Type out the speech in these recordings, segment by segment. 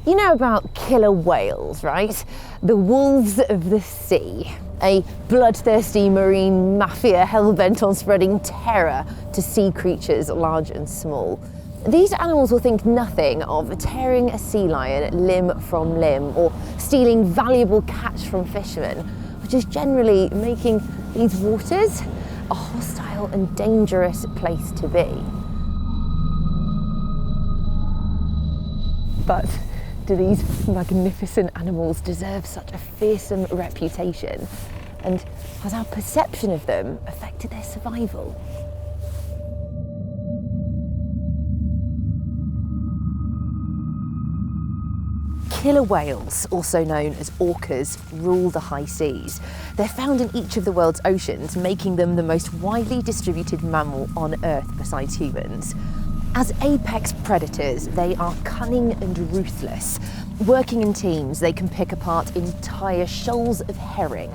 You know about killer whales, right? The wolves of the sea. A bloodthirsty marine mafia hell-bent on spreading terror to sea creatures large and small. These animals will think nothing of tearing a sea lion limb from limb or stealing valuable catch from fishermen, which is generally making these waters a hostile and dangerous place to be. But do these magnificent animals deserve such a fearsome reputation? And has our perception of them affected their survival? Killer whales, also known as orcas, rule the high seas. They're found in each of the world's oceans, making them the most widely distributed mammal on Earth besides humans. As apex predators, they are cunning and ruthless. Working in teams, they can pick apart entire shoals of herring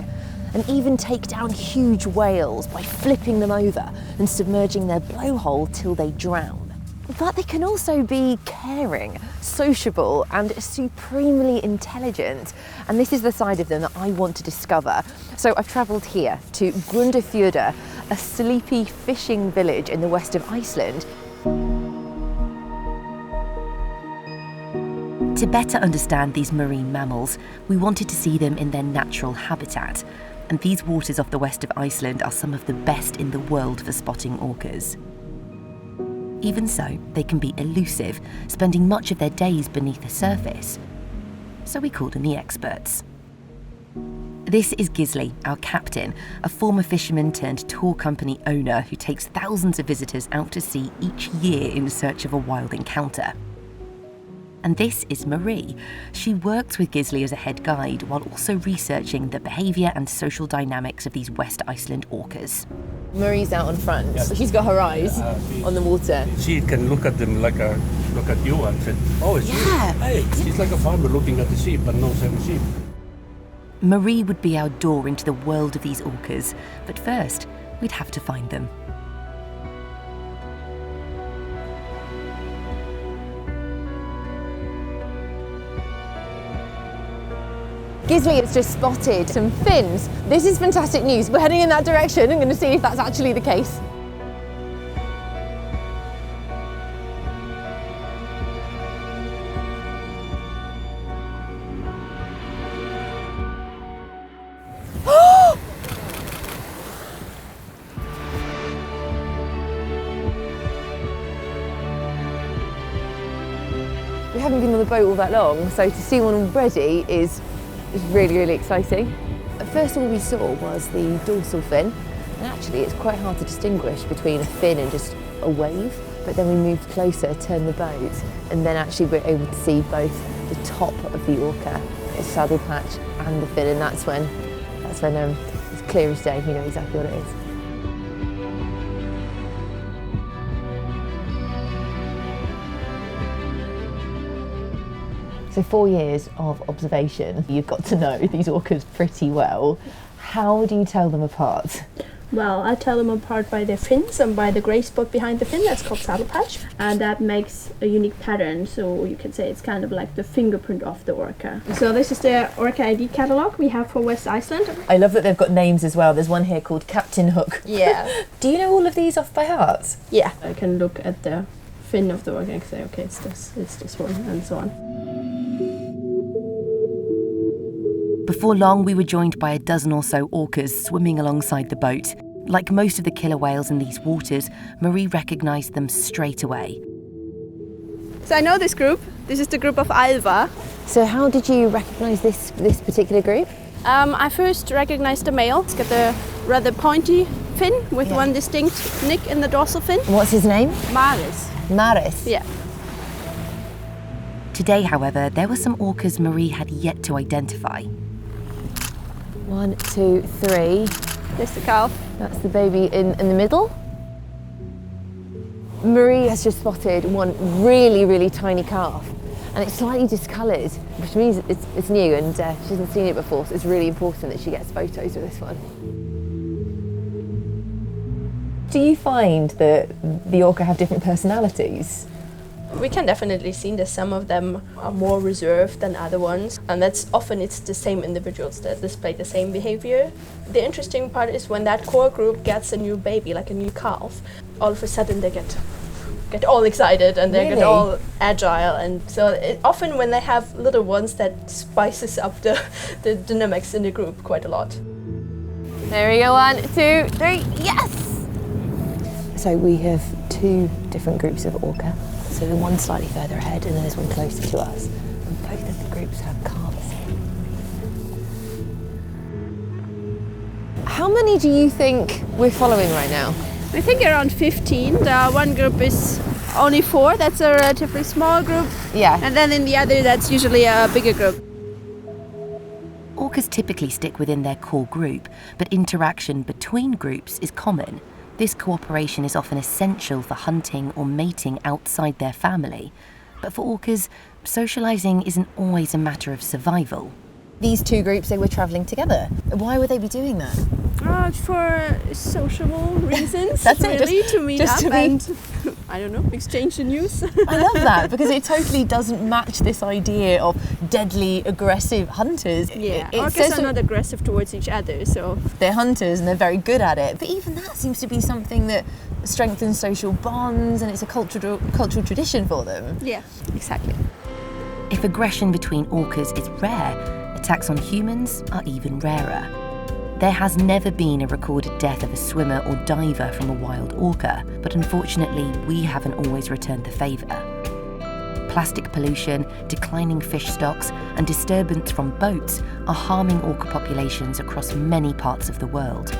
and even take down huge whales by flipping them over and submerging their blowhole till they drown. But they can also be caring, sociable, and supremely intelligent. And this is the side of them that I want to discover. So I've travelled here to Grundarfjörður, a sleepy fishing village in the west of Iceland. To better understand these marine mammals, we wanted to see them in their natural habitat. And these waters off the west of Iceland are some of the best in the world for spotting orcas. Even so, they can be elusive, spending much of their days beneath the surface. So we called in the experts. This is Gisli, our captain, a former fisherman turned tour company owner who takes thousands of visitors out to sea each year in search of a wild encounter. And this is Marie. She works with Gisli as a head guide while also researching the behaviour and social dynamics of these West Iceland orcas. Marie's out on front. Yeah. She's got her eyes on the water. She can look at them like look at you and say, oh, it's you. Hey, she's like a farmer looking at the sheep and knows every sheep. Marie would be our door into the world of these orcas, but first, we'd have to find them. Gisli has just spotted some fins. This is fantastic news. We're heading in that direction. I'm going to see if that's actually the case. We haven't been on the boat all that long, so to see one already is really, really exciting. First all we saw was the dorsal fin, and actually it's quite hard to distinguish between a fin and just a wave. But then we moved closer, turned the boat, and then actually we're able to see both the top of the orca, its saddle patch, and the fin, and that's when it's clear as day, you know exactly what it is. So 4 years of observation, you've got to know these orcas pretty well. How do you tell them apart? Well, I tell them apart by their fins and by the grey spot behind the fin, that's called saddle patch. And that makes a unique pattern, so you can say it's kind of like the fingerprint of the orca. So this is the Orca ID catalogue we have for West Iceland. I love that they've got names as well. There's one here called Captain Hook. Yeah. Do you know all of these off by heart? Yeah. I can look at the fin of the orca and say, okay, it's this one, and so on. Before long, we were joined by a dozen or so orcas swimming alongside the boat. Like most of the killer whales in these waters, Marie recognised them straight away. So I know this group. This is the group of Alva. So how did you recognise this particular group? I first recognised the male. It's got the rather pointy fin with one distinct nick in the dorsal fin. What's his name? Maris. Maris? Yeah. Today, however, there were some orcas Marie had yet to identify. 1, 2, 3. There's the calf. That's the baby in the middle. Marie has just spotted one really, really tiny calf, and it's slightly discoloured, which means it's new and she hasn't seen it before, so it's really important that she gets photos of this one. Do you find that the orca have different personalities? We can definitely see that some of them are more reserved than other ones, and it's the same individuals that display the same behavior. The interesting part is when that core group gets a new baby, like a new calf, all of a sudden they get all excited and they get all agile, and so often when they have little ones, that spices up the dynamics in the group quite a lot. There we go, 1, 2, 3, yes! So we have 2 different groups of orca. So the one slightly further ahead and then there's one closer to us. And both of the groups have calves. How many do you think we're following right now? I think around 15. The one group is only 4, that's a relatively small group. Yeah. And then in the other, that's usually a bigger group. Orcas typically stick within their core group, but interaction between groups is common. This cooperation is often essential for hunting or mating outside their family. But for orcas, socialising isn't always a matter of survival. These 2 groups, they were travelling together. Why would they be doing that? For sociable reasons, That's really, it, to meet just up to meet. and, I don't know, exchange the news. I love that because it totally doesn't match this idea of deadly, aggressive hunters. Yeah, It orcas says are not aggressive towards each other, so... They're hunters and they're very good at it, but even that seems to be something that strengthens social bonds and it's a cultural tradition for them. Yeah, exactly. If aggression between orcas is rare, attacks on humans are even rarer. There has never been a recorded death of a swimmer or diver from a wild orca, but unfortunately we haven't always returned the favour. Plastic pollution, declining fish stocks and disturbance from boats are harming orca populations across many parts of the world.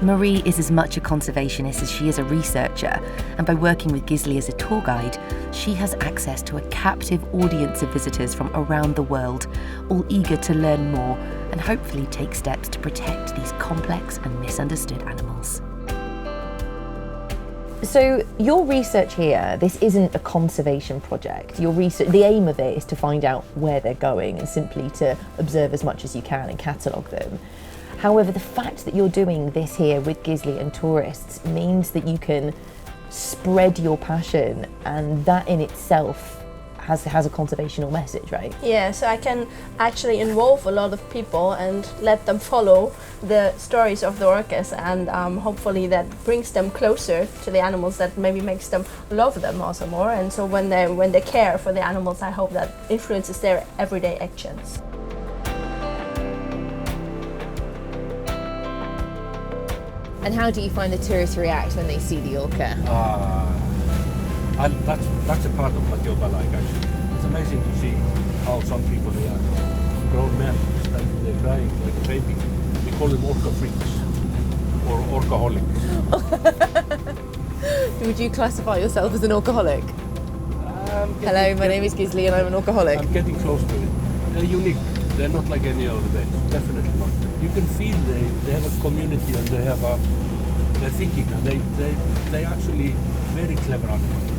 Marie is as much a conservationist as she is a researcher, and by working with Gisli as a tour guide, she has access to a captive audience of visitors from around the world, all eager to learn more and hopefully take steps to protect these complex and misunderstood animals. So your research here, this isn't a conservation project. Your research, the aim of it is to find out where they're going and simply to observe as much as you can and catalogue them. However, the fact that you're doing this here with Gisli and tourists means that you can spread your passion, and that in itself has a conservational message, right? Yeah, so I can actually involve a lot of people and let them follow the stories of the orcas, and hopefully that brings them closer to the animals, that maybe makes them love them also more. And so when they care for the animals, I hope that influences their everyday actions. And how do you find the tourists react when they see the orca? And that's a part of my job I like, actually. It's amazing to see how some people, they are grown men, they're crying like a baby. We call them orca freaks or workaholics. Would you classify yourself as an orcaholic? Hello, my name is Gisli and I'm an orcaholic. I'm getting close to it. They're unique. They're not like any other days. Definitely not. You can feel they have a community and they're thinking, and they actually very clever animals.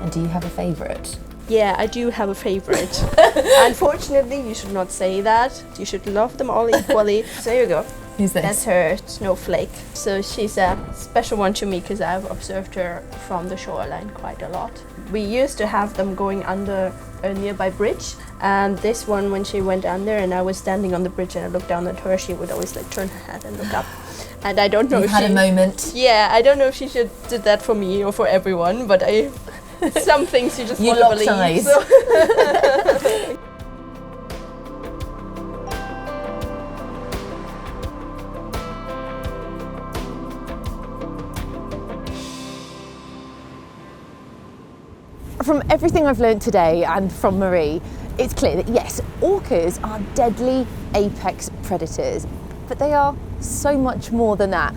And do you have a favourite? Yeah, I do have a favorite. Unfortunately, you should not say that. You should love them all equally. So here you go. Who's this? That's her snowflake. So she's a special one to me because I've observed her from the shoreline quite a lot. We used to have them going under a nearby bridge, and this one, when she went under and I was standing on the bridge and I looked down at her, she would always like turn her head and look up. And I don't know You if had a moment. Yeah, I don't know if she should did that for me or for everyone, but some things you just You want to locked believe. eyes. So. From everything I've learned today and from Marie, it's clear that yes, orcas are deadly apex predators, but they are so much more than that.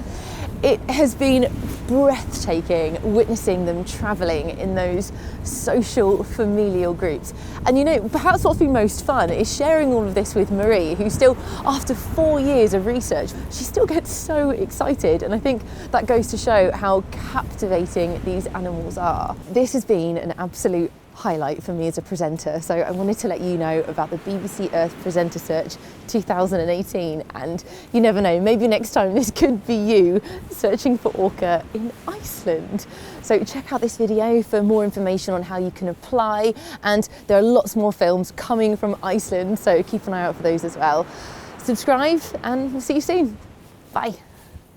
It has been breathtaking witnessing them travelling in those social, familial groups. And you know, perhaps what's been most fun is sharing all of this with Marie, who still, after 4 years of research, she still gets so excited. And I think that goes to show how captivating these animals are. This has been an absolute highlight for me as a presenter, so I wanted to let you know about the BBC Earth Presenter Search 2018, and you never know, maybe next time this could be you searching for orca in Iceland. So check out this video for more information on how you can apply, and there are lots more films coming from Iceland, so keep an eye out for those as well. Subscribe and we'll see you soon. Bye.